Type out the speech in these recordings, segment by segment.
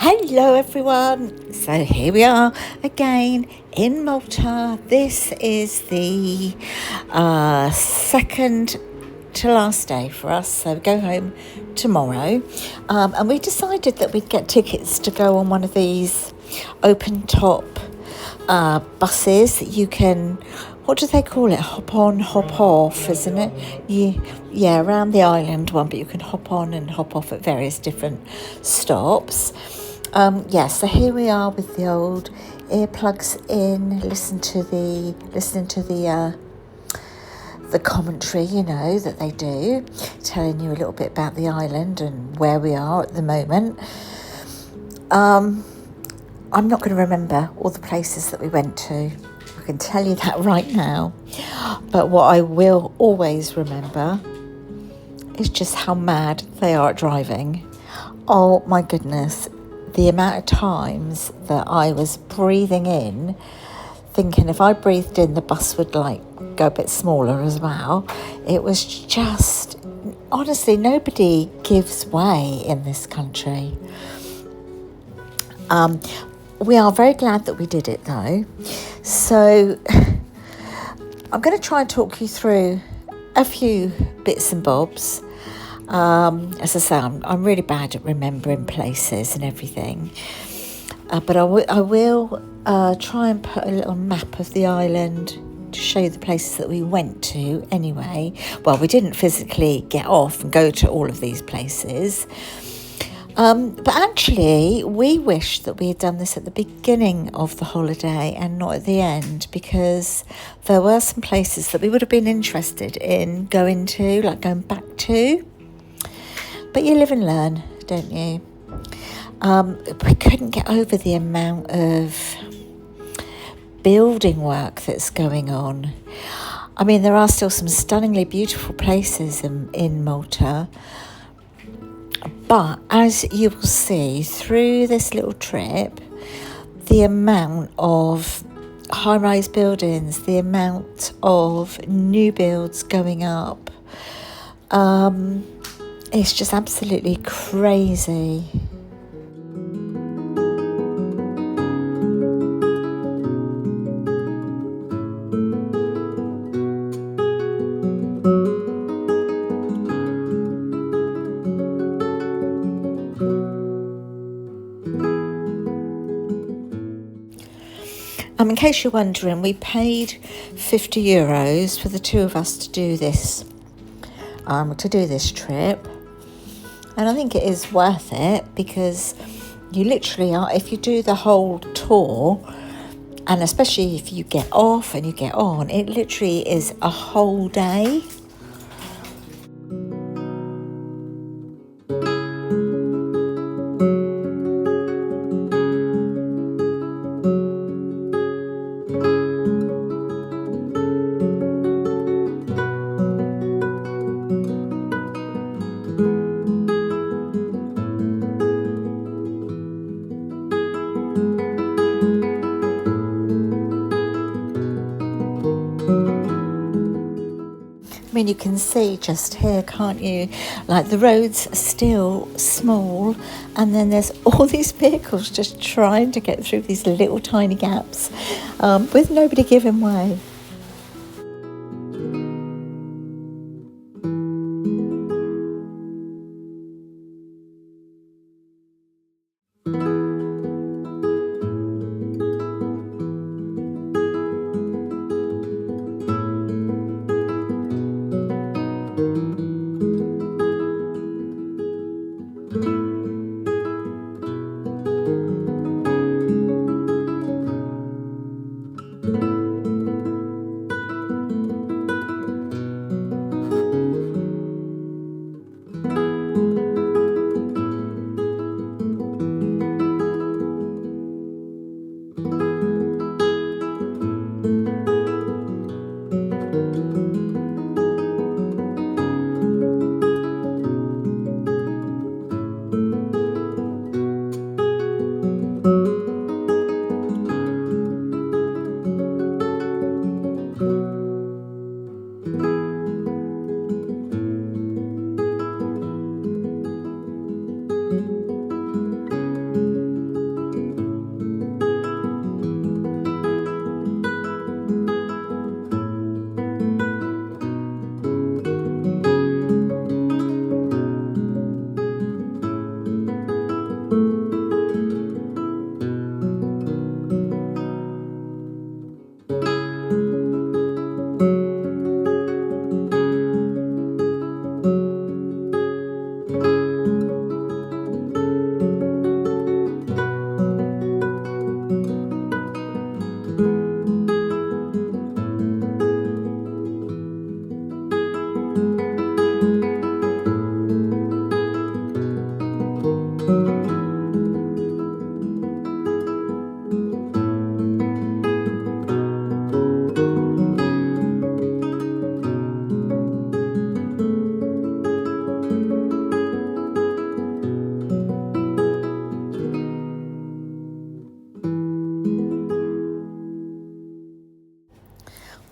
Hello everyone, so here we are again in Malta. This is the second to last day for us, so we go home tomorrow, and we decided that we'd get tickets to go on one of these open top buses that you can, what do they call it, hop on, hop off, isn't it? Yeah, around the island one, but you can hop on and hop off at various different stops. So here we are with the old earplugs in, listening to the commentary, that they do, telling you a little bit about the island and where we are at the moment. I'm not going to remember all the places that we went to. I can tell you that right now. But what I will always remember is just how mad they are at driving. Oh my goodness. The amount of times that I was breathing in, thinking if I breathed in, the bus would go a bit smaller as well. It was just, honestly, nobody gives way in this country. We are very glad that we did it though. So I'm going to try and talk you through a few bits and bobs. As I say, I'm really bad at remembering places and everything. But I will try and put a little map of the island to show you the places that we went to anyway. Well, we didn't physically get off and go to all of these places. But actually, we wish that we had done this at the beginning of the holiday and not at the end, because there were some places that we would have been interested in going back to. But you live and learn, don't you? We couldn't get over the amount of building work that's going on. I mean, there are still some stunningly beautiful places in Malta. But as you will see through this little trip, the amount of high-rise buildings, the amount of new builds going up, it's just absolutely crazy. In case you're wondering, we paid €50 for the two of us to do this trip, and I think it is worth it, because you literally are, if you do the whole tour, and especially if you get off and you get on, it literally is a whole day. I mean, you can see just here, can't you? Like, the roads are still small, and then there's all these vehicles just trying to get through these little tiny gaps, with nobody giving way.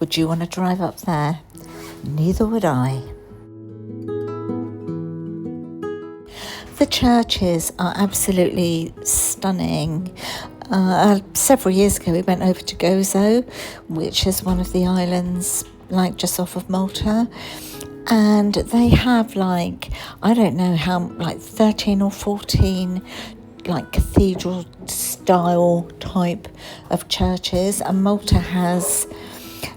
Would you want to drive up there? Neither would I. The churches are absolutely stunning. Several years ago we went over to Gozo, which is one of the islands like just off of Malta, and they have like, I don't know how, like 13 or 14 like cathedral style type of churches, and Malta has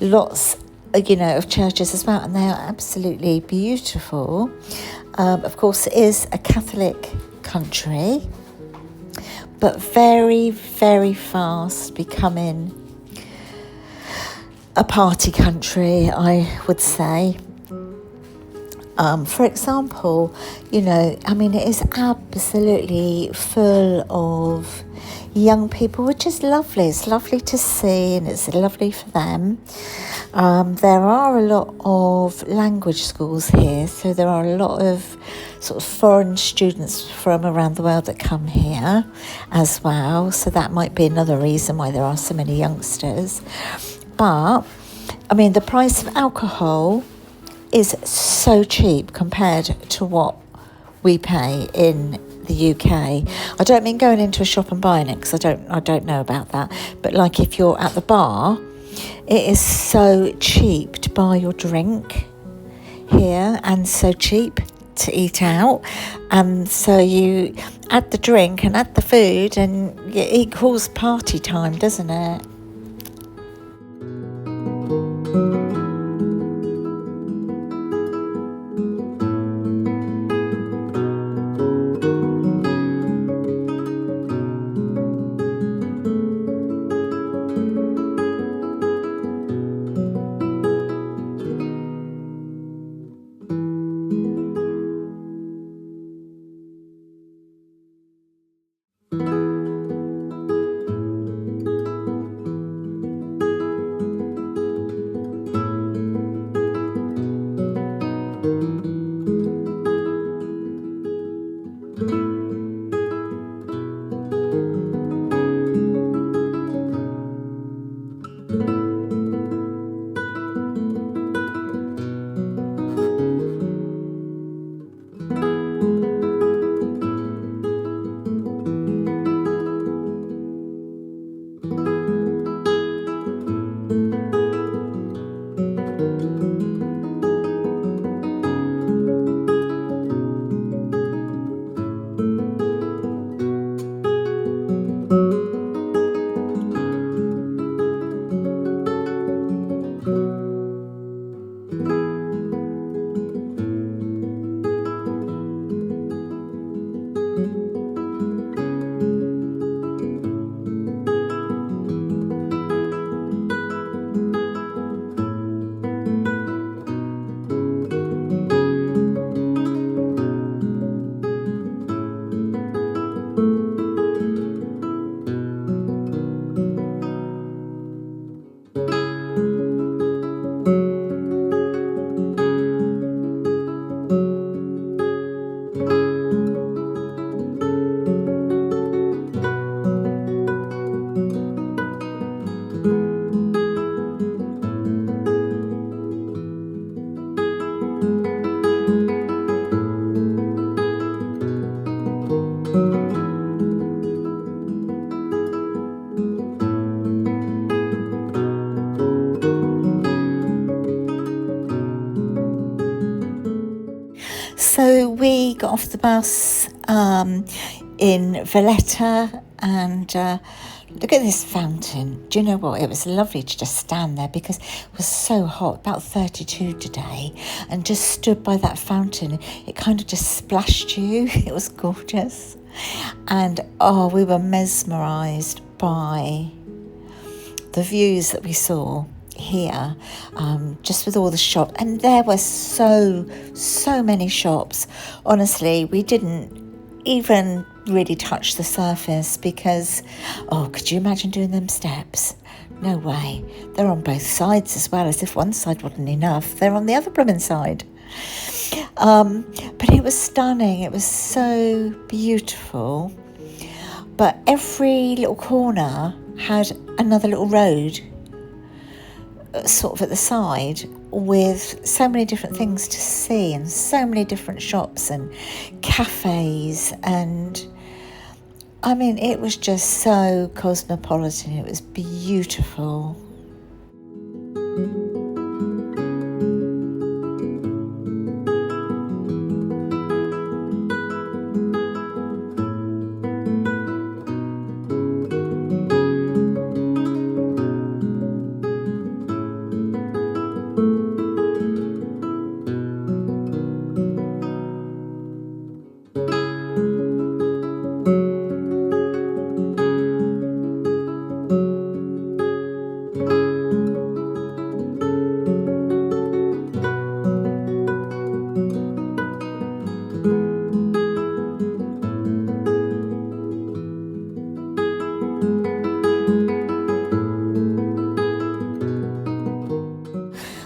lots of churches as well, and they are absolutely beautiful. Of course, it is a Catholic country, but very, very fast becoming a party country, I would say. For example, it is absolutely full of young people, which is lovely. It's lovely to see, and it's lovely for them. There are a lot of language schools here, so there are a lot of sort of foreign students from around the world that come here as well, so that might be another reason why there are so many youngsters. But the price of alcohol is so cheap compared to what we pay in the UK. I don't mean going into a shop and buying it, because I don't know about that, but like if you're at the bar, it is so cheap to buy your drink here and so cheap to eat out, and so you add the drink and add the food and it equals party time, doesn't it? So we got off the bus in Valletta, and look at this fountain. Do you know what? It was lovely to just stand there because it was so hot, about 32 today, and just stood by that fountain. It kind of just splashed you. It was gorgeous. And we were mesmerised by the views that we saw here, just with all the shops, and there were so many shops. Honestly, we didn't even really touch the surface because could you imagine doing them steps? No way. They're on both sides as well, as if one side wasn't enough, they're on the other blooming side. But it was stunning. It was so beautiful, but every little corner had another little road sort of at the side with so many different things to see and so many different shops and cafes, and I mean, it was just so cosmopolitan. It was beautiful.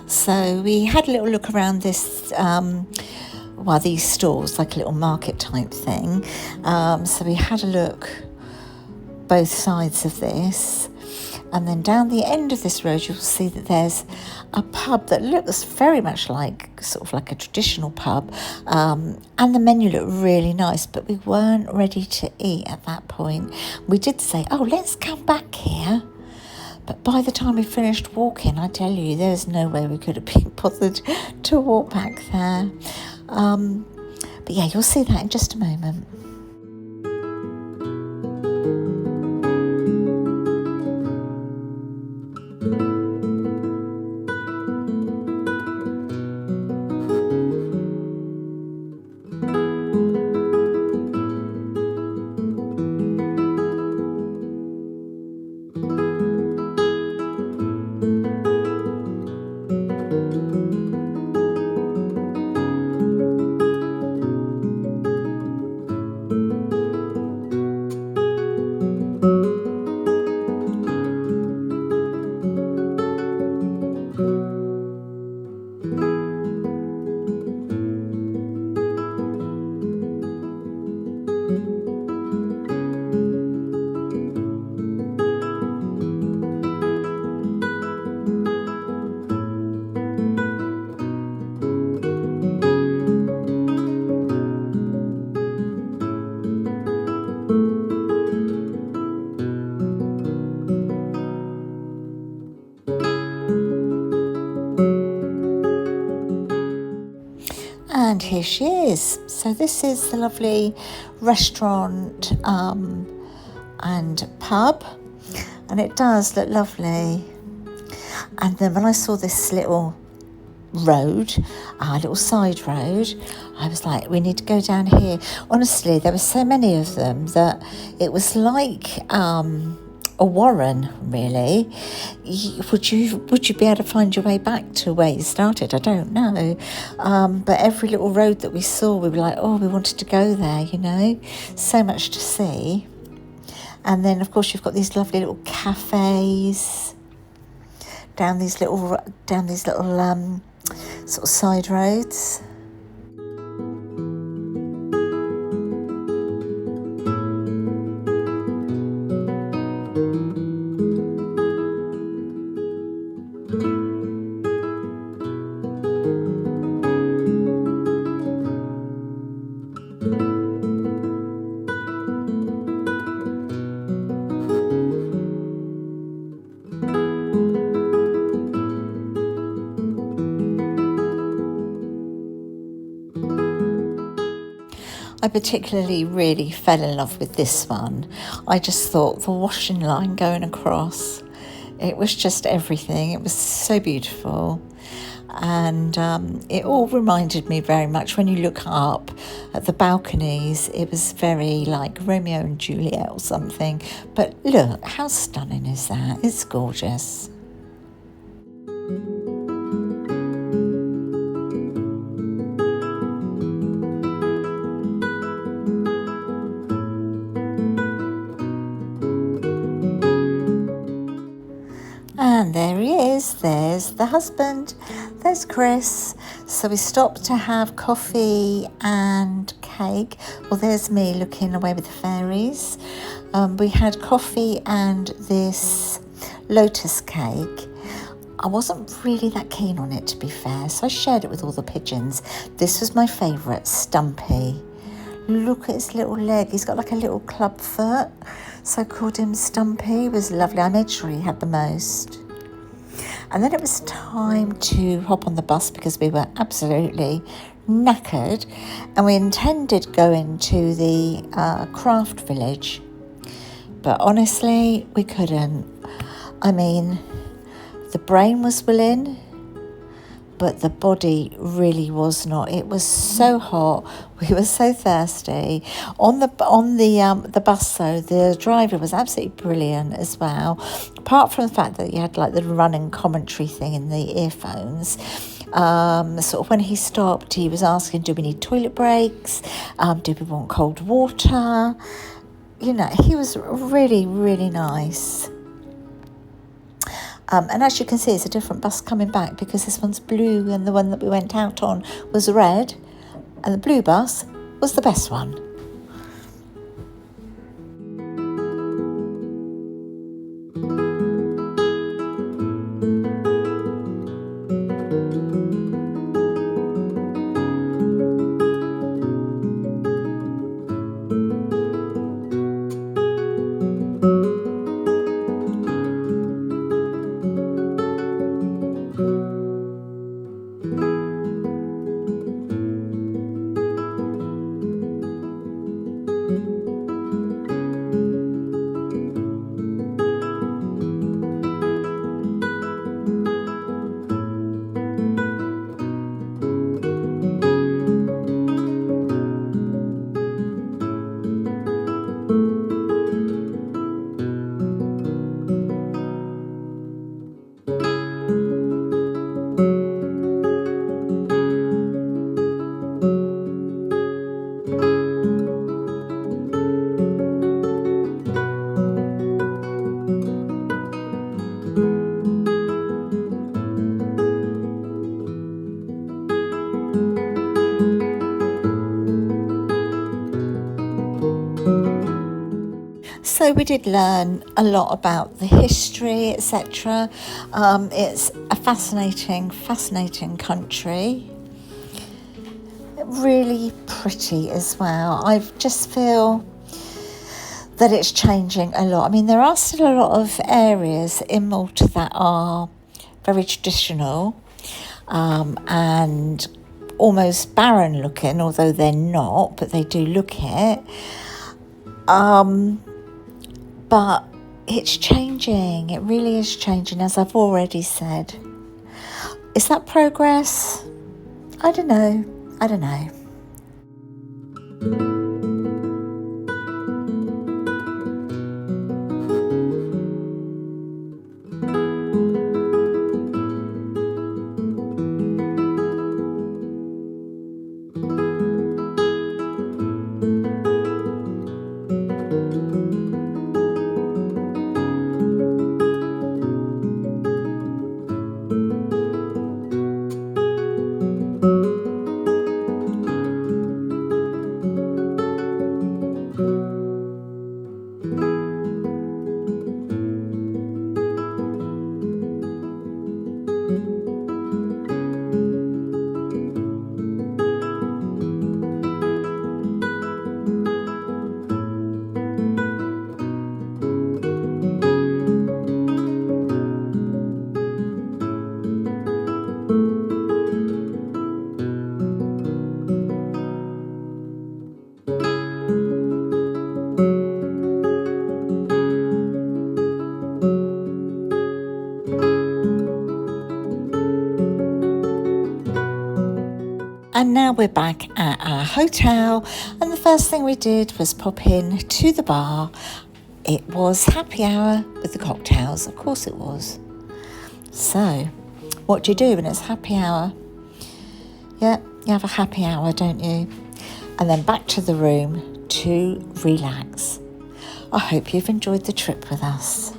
So we had a little look around this, these stores, like a little market type thing. So we had a look both sides of this, and then down the end of this road you'll see that there's a pub that looks very much like sort of like a traditional pub, and the menu looked really nice, but we weren't ready to eat at that point. We did say, oh, let's come back here. But by the time we finished walking, I tell you, there's no way we could have been bothered to walk back there. But yeah, you'll see that in just a moment. And here she is. So this is the lovely restaurant and pub, and it does look lovely. And then when I saw this little road, a little side road, I was like, we need to go down here. Honestly, there were so many of them that it was like a warren, really. Would you be able to find your way back to where you started? I don't know. But every little road that we saw, we were like, oh, we wanted to go there, you know. So much to see. And then, of course, you've got these lovely little cafes down these little sort of side roads. I particularly really fell in love with this one. I just thought the washing line going across, it was just everything. It was so beautiful. And it all reminded me very much, when you look up at the balconies, it was very like Romeo and Juliet or something. But look, how stunning is that? It's gorgeous. And there he is, there's the husband, there's Chris. So we stopped to have coffee and cake. Well, there's me looking away with the fairies. We had coffee and this lotus cake. I wasn't really that keen on it, to be fair, so I shared it with all the pigeons. This was my favourite, Stompy. Look at his little leg. He's got like a little club foot, so I called him Stompy. He was lovely. I made sure he had the most. And then it was time to hop on the bus because we were absolutely knackered, and we intended going to the craft village, but honestly we couldn't. I mean, the brain was willing, but the body really was not. It was so hot. We were so thirsty. On the bus, though, the driver was absolutely brilliant as well. Apart from the fact that you had like the running commentary thing in the earphones, sort of when he stopped, he was asking, do we need toilet breaks? Do we want cold water? You know, he was really, really nice. And as you can see, it's a different bus coming back because this one's blue and the one that we went out on was red, and the blue bus was the best one. So we did learn a lot about the history, etc. It's a fascinating country. Really pretty as well. I just feel that it's changing a lot. I mean, there are still a lot of areas in Malta that are very traditional and almost barren looking, although they're not, but they do look it. But it's changing. It really is changing, as I've already said. Is that progress? I don't know. And now we're back at our hotel, and the first thing we did was pop in to the bar. It was happy hour with the cocktails, of course it was. So, what do you do when it's happy hour? Yeah, you have a happy hour, don't you? And then back to the room to relax. I hope you've enjoyed the trip with us.